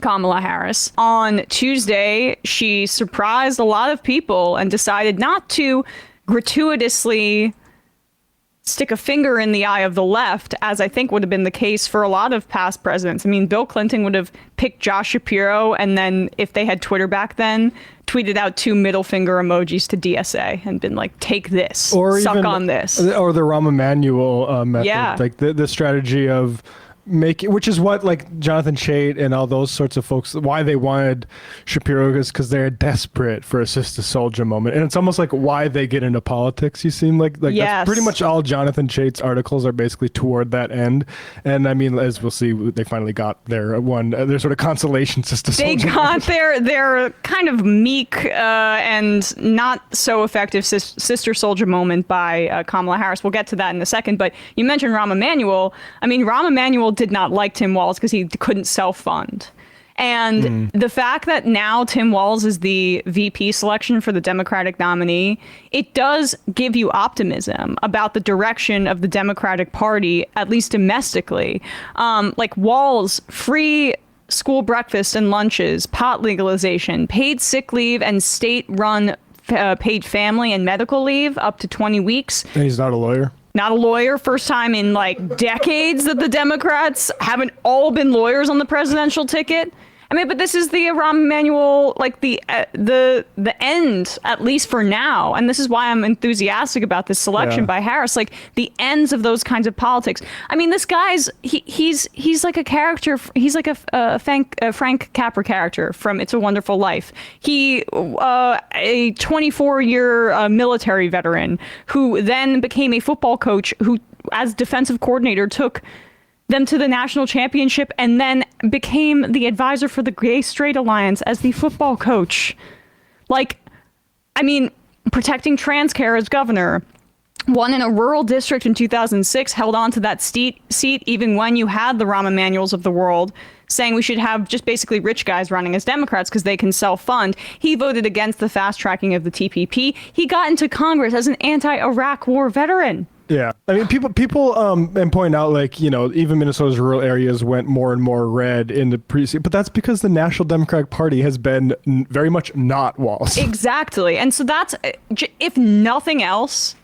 Kamala Harris. On Tuesday, she surprised a lot of people and decided not to gratuitously stick a finger in the eye of the left, as I think would have been the case for a lot of past presidents. I mean, Bill Clinton would have picked Josh Shapiro, and then if they had Twitter back then, tweeted out 2 middle finger emojis to DSA and been like, take this, or suck even on this. Or the Rahm Emanuel method, yeah. Like the strategy of which is what like Jonathan Chait and all those sorts of folks, why they wanted Shapiro is because they're desperate for a Sister Soldier moment. And it's almost like why they get into politics, you seem like yes. That's pretty much all Jonathan Chait's articles are basically toward that end. And I mean, as we'll see, they finally got their sort of consolation Sister Soldier. They got their kind of meek and not so effective Sister Soldier moment by Kamala Harris. We'll get to that in a second. But you mentioned Rahm Emanuel. I mean, Rahm Emanuel did not like Tim Walz because he couldn't self-fund. And the fact that now Tim Walz is the VP selection for the Democratic nominee, it does give you optimism about the direction of the Democratic Party, at least domestically. Like Walz, free school breakfast and lunches, pot legalization, paid sick leave, and state-run paid family and medical leave up to 20 weeks. And he's not a lawyer. Not a lawyer. First time in like decades that the Democrats haven't all been lawyers on the presidential ticket. I mean, but this is the Rahm Emanuel, like the end, at least for now. And this is why I'm enthusiastic about this selection by Harris, like the ends of those kinds of politics. I mean, this guy's he's like a character. He's like a Frank Capra character from It's a Wonderful Life. He a 24-year military veteran who then became a football coach who, as defensive coordinator, took them to the national championship and then became the advisor for the Gay Straight Alliance as the football coach. Like, I mean, protecting trans care as governor. Won in a rural district in 2006, held on to that seat even when you had the Rahm Emanuels of the world saying we should have just basically rich guys running as Democrats because they can self-fund. He voted against the fast tracking of the TPP. He got into Congress as an anti-Iraq war veteran. Yeah, I mean, people and point out, like, you know, even Minnesota's rural areas went more and more red in the precinct, but that's because the National Democratic Party has been very much not Walz. Exactly, and so that's, if nothing else,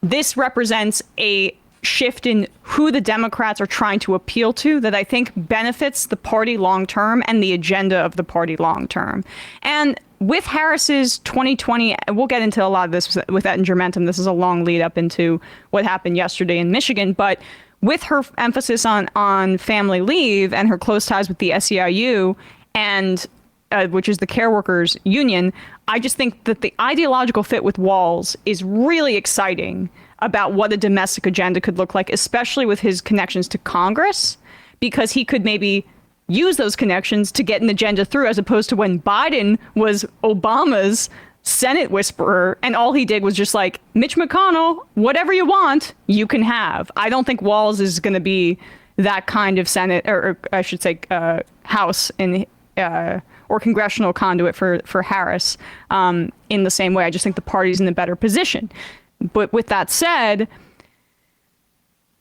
this represents a shift in who the Democrats are trying to appeal to that I think benefits the party long term and the agenda of the party long term. And with Harris's 2020, we'll get into a lot of this with Ettinger-Mentum. This is a long lead up into what happened yesterday in Michigan. But with her emphasis on family leave and her close ties with the SEIU, and which is the care workers union, I just think that the ideological fit with Walz is really exciting about what a domestic agenda could look like, especially with his connections to Congress, because he could maybe use those connections to get an agenda through, as opposed to when Biden was Obama's Senate whisperer and all he did was just like, Mitch McConnell, whatever you want, you can have. I don't think Walz is going to be that kind of Senate, or I should say House in or congressional conduit for Harris in the same way. I just think the party's in a better position. But with that said,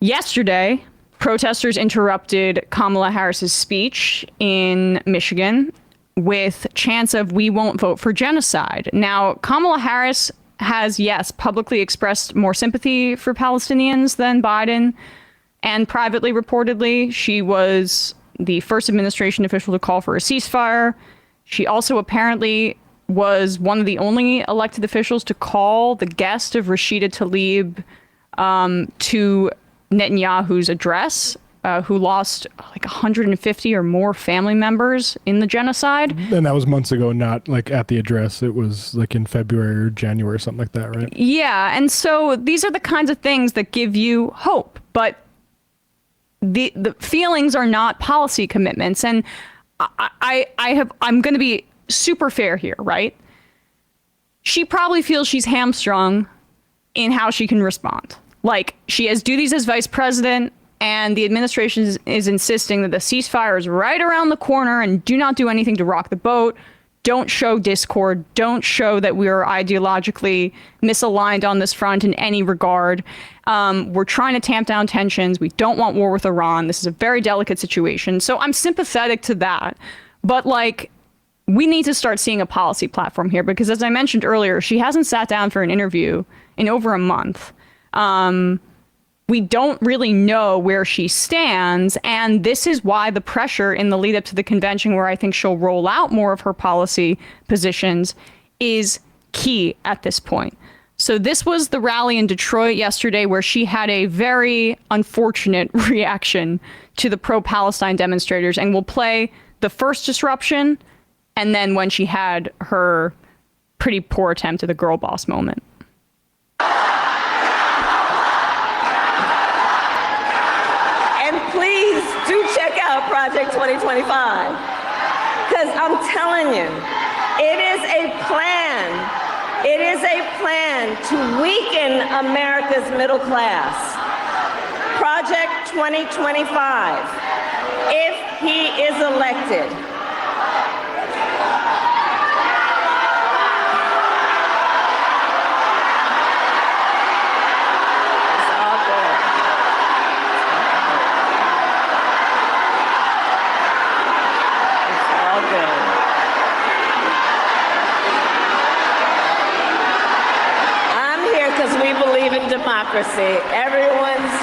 yesterday, protesters interrupted Kamala Harris's speech in Michigan with chants of "We won't vote for genocide." Now, Kamala Harris has, yes, publicly expressed more sympathy for Palestinians than Biden, and privately, reportedly, she was the first administration official to call for a ceasefire. She also apparently was one of the only elected officials to call the guest of Rashida Tlaib to Netanyahu's address, who lost like 150 or more family members in the genocide. And that was months ago, not like at the address. It was like in February or January or something like that, right? Yeah. And so these are the kinds of things that give you hope, but the feelings are not policy commitments. And I'm going to be super fair here, right? She probably feels she's hamstrung in how she can respond. Like, she has duties as vice president, and the administration is insisting that the ceasefire is right around the corner and do not do anything to rock the boat. Don't show discord. Don't show that we are ideologically misaligned on this front in any regard. We're trying to tamp down tensions. We don't want war with Iran. This is a very delicate situation. So I'm sympathetic to that. But like, we need to start seeing a policy platform here, because as I mentioned earlier, she hasn't sat down for an interview in over a month. We don't really know where she stands, and this is why the pressure in the lead up to the convention, where I think she'll roll out more of her policy positions, is key at this point. So this was the rally in Detroit yesterday, where she had a very unfortunate reaction to the pro-Palestine demonstrators, and we'll play the first disruption and then when she had her pretty poor attempt at the girl boss moment. And please do check out Project 2025, because I'm telling you, it is a plan. It is a plan to weaken America's middle class. Project 2025, if he is elected. Democracy. Everyone's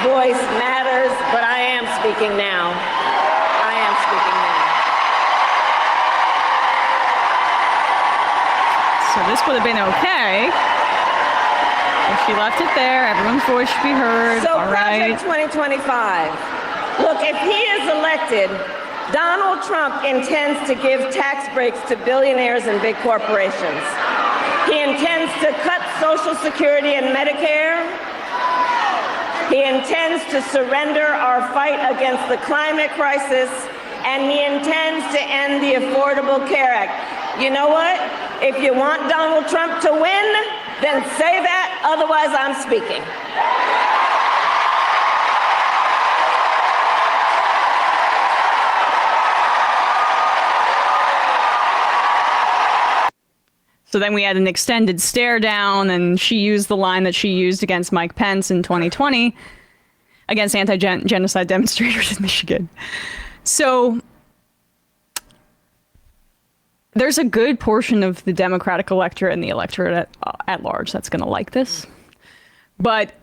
voice matters, but I am speaking now. I am speaking now. So this would have been okay if she left it there. Everyone's voice should be heard. So all right. Project 2025. Look, if he is elected, Donald Trump intends to give tax breaks to billionaires and big corporations. He intends to cut Social Security and Medicare. He intends to surrender our fight against the climate crisis, and he intends to end the Affordable Care Act. You know what? If you want Donald Trump to win, then say that, otherwise I'm speaking. So then we had an extended stare down, and she used the line that she used against Mike Pence in 2020 against anti-genocide demonstrators in Michigan. So there's a good portion of the Democratic electorate and the electorate at large that's going to like this. But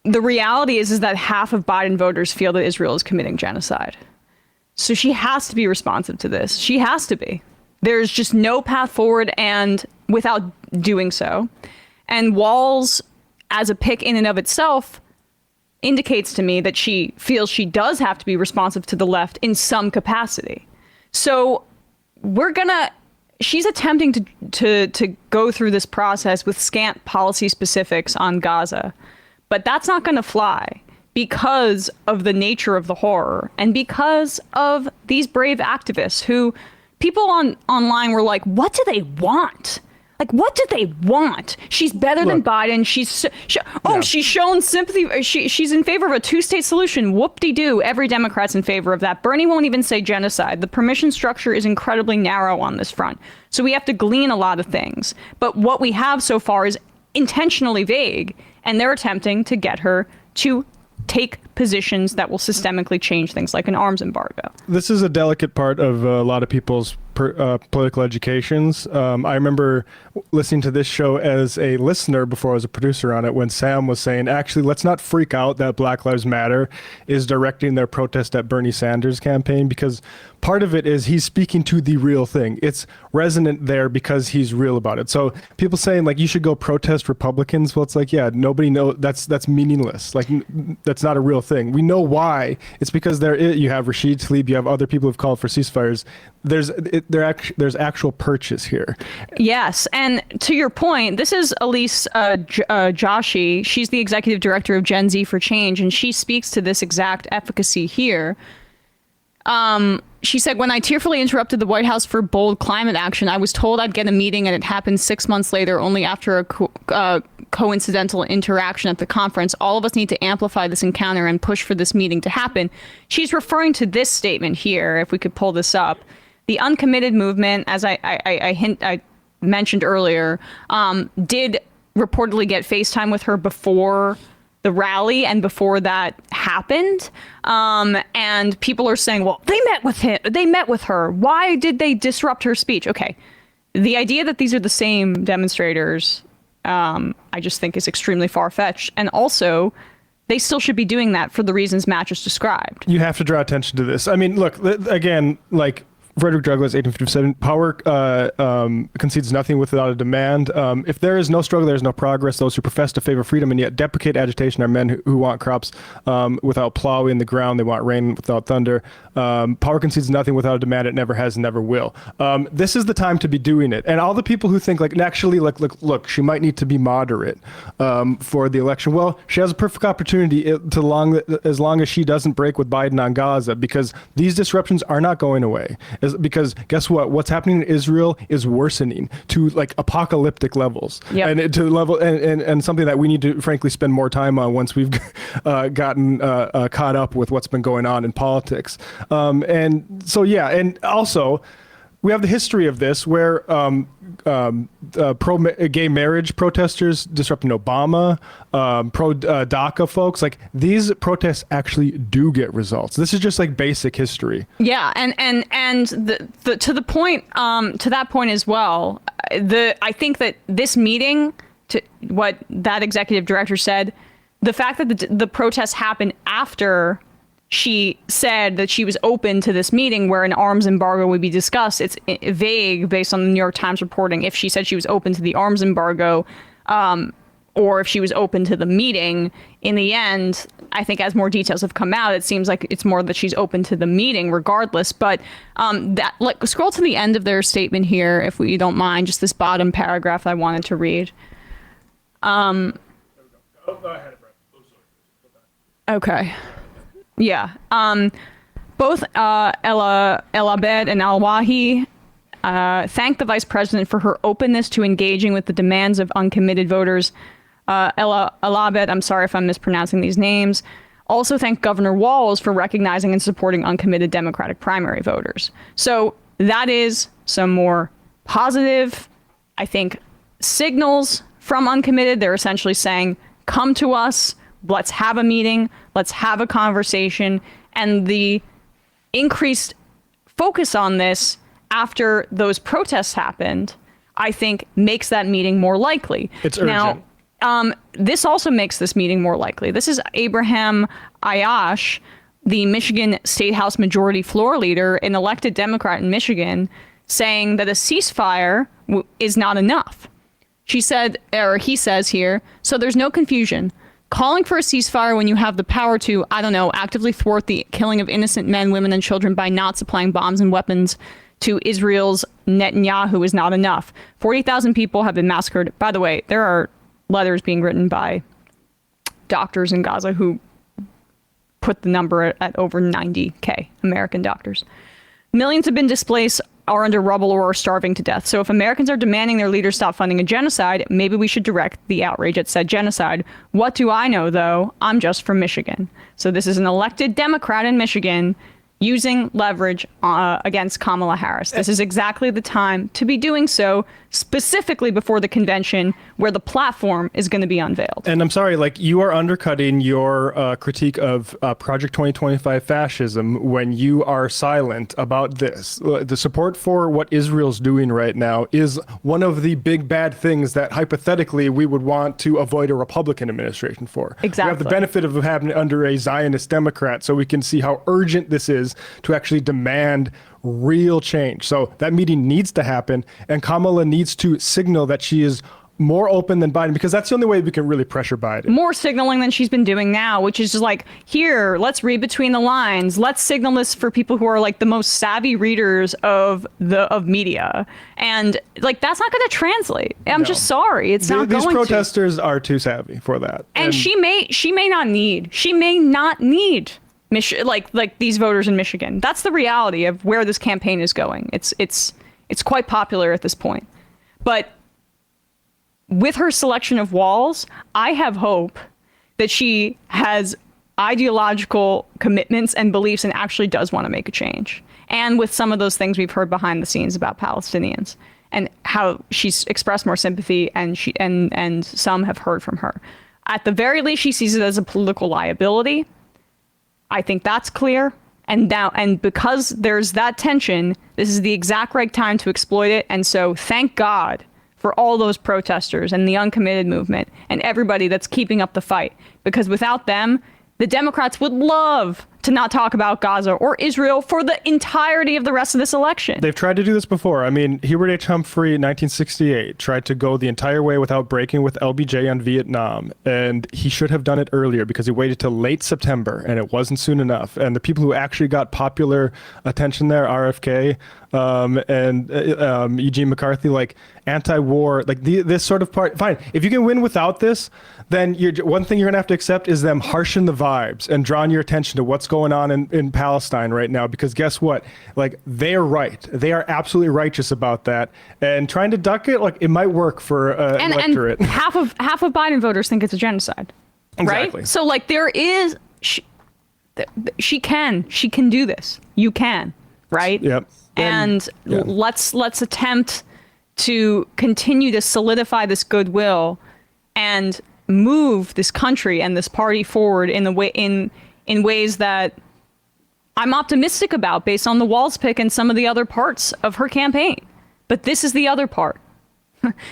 the reality is that half of Biden voters feel that Israel is committing genocide. So she has to be responsive to this. She has to be. There's just no path forward, and without doing so. And Walz, as a pick in and of itself, indicates to me that she feels she does have to be responsive to the left in some capacity. So she's attempting to go through this process with scant policy specifics on Gaza, but that's not going to fly because of the nature of the horror and because of these brave activists who people online were like, what do they want? Like, what do they want? She's better than Biden. She's shown sympathy. She's in favor of a two-state solution. Whoop-de-doo. Every Democrat's in favor of that. Bernie won't even say genocide. The permission structure is incredibly narrow on this front. So we have to glean a lot of things. But what we have so far is intentionally vague, and they're attempting to get her to take positions that will systemically change things, like an arms embargo. This is a delicate part of a lot of people's political educations. I remember listening to this show as a listener before I was a producer on it, when Sam was saying, actually, let's not freak out that Black Lives Matter is directing their protest at Bernie Sanders' campaign, because part of it is he's speaking to the real thing. It's resonant there because he's real about it. So people saying like, you should go protest Republicans. Well, it's like, yeah, nobody knows. That's meaningless. Like, that's not a real thing. We know why. It's because you have Rashid Tlaib, you have other people who've called for ceasefires. There's actual purchase here. Yes, and to your point, this is Elise Joshi. She's the executive director of Gen Z for Change, and she speaks to this exact efficacy here. She said, when I tearfully interrupted the White House for bold climate action, I was told I'd get a meeting, and it happened 6 months later, only after a coincidental interaction at the conference. All of us need to amplify this encounter and push for this meeting to happen. She's referring to this statement here, if we could pull this up. The uncommitted movement, as I mentioned earlier, did reportedly get FaceTime with her before the rally and before that happened. And people are saying, well, they met with her. Why did they disrupt her speech? Okay. The idea that these are the same demonstrators, I just think is extremely far-fetched. And also, they still should be doing that for the reasons Matt just described. You have to draw attention to this. I mean, look, again, like Frederick Douglass, 1857, power concedes nothing without a demand. If there is no struggle, there is no progress. Those who profess to favor freedom and yet deprecate agitation are men who want crops without plowing the ground. They want rain without thunder. Power concedes nothing without a demand. It never has and never will. This is the time to be doing it. And all the people who think like, actually, look, she might need to be moderate for the election. Well, she has a perfect opportunity as long as she doesn't break with Biden on Gaza, because these disruptions are not going away. Because guess what? What's happening in Israel is worsening to like apocalyptic levels, and to the level and something that we need to frankly spend more time on once we've gotten caught up with what's been going on in politics. And so and also we have the history of this where pro-gay marriage protesters disrupting Obama, pro-DACA folks, like these protests actually do get results. This is just like basic history. Yeah, and to the point, to that point as well, I think that this meeting, to what that executive director said, the fact that the protests happened after she said that she was open to this meeting where an arms embargo would be discussed. It's vague based on the New York Times reporting if she said she was open to the arms embargo or if she was open to the meeting. In the end, I think as more details have come out, it seems like it's more that she's open to the meeting regardless. But scroll to the end of their statement here, if you don't mind, just this bottom paragraph I wanted to read. Okay. Yeah. Both Ella Elabed and Al-Wahi thanked the vice president for her openness to engaging with the demands of uncommitted voters. Ella Elabed, I'm sorry if I'm mispronouncing these names, also thanked Governor Walz for recognizing and supporting uncommitted Democratic primary voters. So that is some more positive, I think, signals from uncommitted. They're essentially saying, come to us. Let's have a meeting. Let's have a conversation. And the increased focus on this after those protests happened, I think, makes that meeting more likely. It's urgent. Now, this also makes this meeting more likely. This is Abraham Ayash, the Michigan State House Majority Floor Leader, an elected Democrat in Michigan, saying that a ceasefire is not enough. She said, or he says here, so there's no confusion. Calling for a ceasefire when you have the power to, I don't know, actively thwart the killing of innocent men, women, and children by not supplying bombs and weapons to Israel's Netanyahu is not enough. 40,000 people have been massacred. By the way, there are letters being written by doctors in Gaza who put the number at over 90K American doctors. Millions have been displaced, are under rubble, or are starving to death. So if Americans are demanding their leaders stop funding a genocide, maybe we should direct the outrage at said genocide. What do I know, though? I'm just from Michigan. So this is an elected Democrat in Michigan using leverage against Kamala Harris. This is exactly the time to be doing so, specifically before the convention where the platform is going to be unveiled. And I'm sorry, like you are undercutting your critique of Project 2025 fascism when you are silent about this. The support for what Israel's doing right now is one of the big bad things that hypothetically we would want to avoid a Republican administration for. Exactly. We have the benefit of having it under a Zionist Democrat, so we can see how urgent this is to actually demand real change. So that meeting needs to happen, and Kamala needs to signal that she is more open than Biden, because that's the only way we can really pressure Biden. More signaling than she's been doing now, which is just like, here, let's read between the lines. Let's signal this for people who are like the most savvy readers of media. And like, that's not going to translate. I'm just sorry. It's not going to. These protesters are too savvy for that. And she may not need like these voters in Michigan. That's the reality of where this campaign is going. It's quite popular at this point. But with her selection of Walz, I have hope that she has ideological commitments and beliefs and actually does want to make a change. And with some of those things we've heard behind the scenes about Palestinians and how she's expressed more sympathy, and some have heard from her. At the very least, she sees it as a political liability. I think that's clear. And because there's that tension, this is the exact right time to exploit it. And so thank God for all those protesters and the uncommitted movement and everybody that's keeping up the fight. Because without them, the Democrats would love to not talk about Gaza or Israel for the entirety of the rest of this election. They've tried to do this before. I mean, Hubert H. Humphrey in 1968 tried to go the entire way without breaking with LBJ on Vietnam. And he should have done it earlier because he waited till late September and it wasn't soon enough. And the people who actually got popular attention there, RFK and Eugene McCarthy, like anti-war, like this sort of part. Fine. If you can win without this, then one thing you're going to have to accept is them harshing the vibes and drawing your attention to what's going on in Palestine right now. Because guess what? Like, they're right. They are absolutely righteous about that. And trying to duck it, like, it might work for an electorate. And half of Biden voters think it's a genocide. Exactly. Right? So, like, there is... She can do this. You can. Right? Yep. And let's attempt to continue to solidify this goodwill and move this country and this party forward in ways that I'm optimistic about based on the Walz pick and some of the other parts of her campaign. But this is the other part.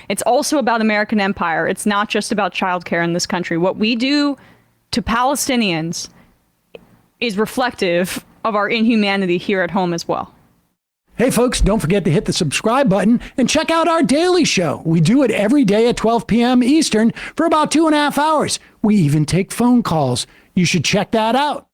It's also about American empire. It's not just about childcare in this country. What we do to Palestinians is reflective of our inhumanity here at home as well. Hey, folks, don't forget to hit the subscribe button and check out our daily show. We do it every day at 12 p.m. Eastern for about 2.5 hours. We even take phone calls. You should check that out.